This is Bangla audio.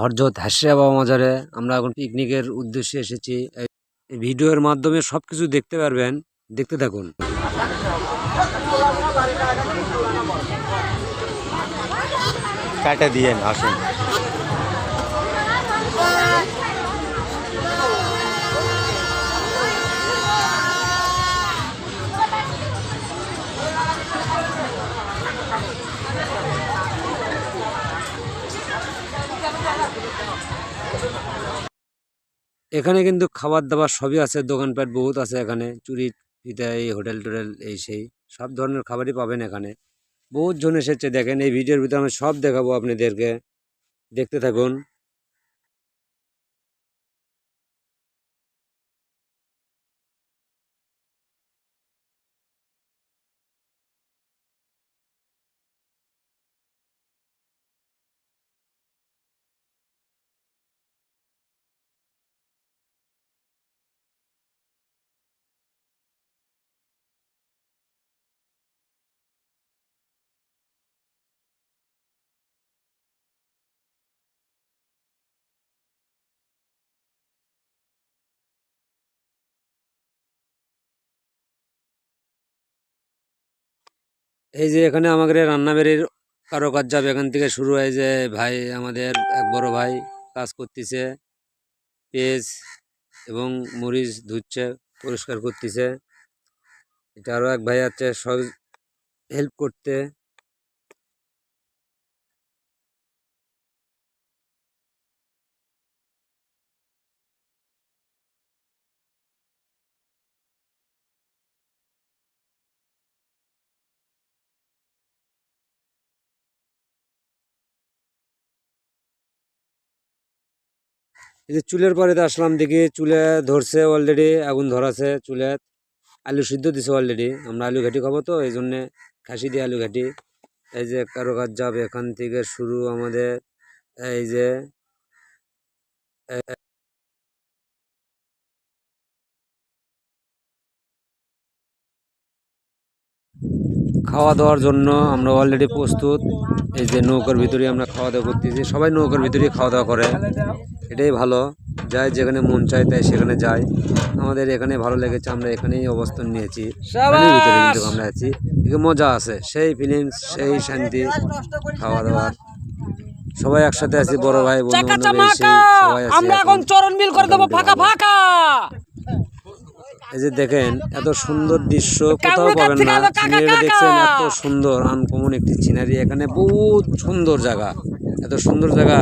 হরজত হাসিয়া বাবা মাজারে আমরা এখন পিকনিকের উদ্দেশ্যে এসেছি। এই ভিডিওর মাধ্যমে সবকিছু দেখতে পারবেন, দেখতে থাকুন। কাটা দিয়ে আসেন। এখানে কিন্তু খাবার দাবার সবই আছে, দোকানপাট বহুত আছে এখানে, চুরি ফিতা, এই হোটেল টোটেল এই সেই সব ধরনের খাবারই পাবেন এখানে। বহুত জন এসেছে, দেখেন এই ভিডিওর ভিতরে আমি সব দেখাবো আপনাদেরকে, দেখতে থাকুন। এই যে এখানে আমাদের রান্নাবাড়ির কারুকাজ যাবে, এখান থেকে শুরু হয় যে ভাই আমাদের এক বড় ভাই কাজ করতেছে, পেঁয়াজ এবং মরিচ ধুচ্ছে, পরিষ্কার করতেছে। এটা আরো এক ভাই আছে সব হেল্প করতে। এই যে চুলের পরে আসলাম, দেখি চুলে ধরছে অলরেডি, আগুন ধরাছে চুলে। আলু সিদ্ধ দিছে অলরেডি, আমরা আলু ঘাটি খাবো তো এই জন্যে খাসি দিয়ে আলু ঘাটি। এই যে কারুকাজ যাবে এখান থেকে শুরু আমাদের। এই যে খাওয়া দাওয়ার জন্য আমরা অলরেডি প্রস্তুত। এই যে নৌকার ভিতরে আমরা খাওয়া দাওয়া করতেছি, সবাই নৌকার ভিতরেই খাওয়া দাওয়া করে, এটাই ভালো। যাই যেখানে মন চায় তাই সেখানে যাই। আমাদের এখানে ভালো লেগেছে, আমরা এখানেই অবস্থান নিয়েছি, পানির ভিতরে কিন্তু আমরা আছি, মজা আছে, সেই ফিলিংস, সেই শান্তি, খাওয়া দাওয়ার সবাই একসাথে আছি, বড় ভাই বন্ধু সবাই আছি। এই যে দেখেন এত সুন্দর দৃশ্য কোথাও পাবেন না, সিনারিটা দেখছেন এত সুন্দর, আনকমন একটি সিনারি, এখানে বহুত সুন্দর জায়গা, এত সুন্দর জায়গা।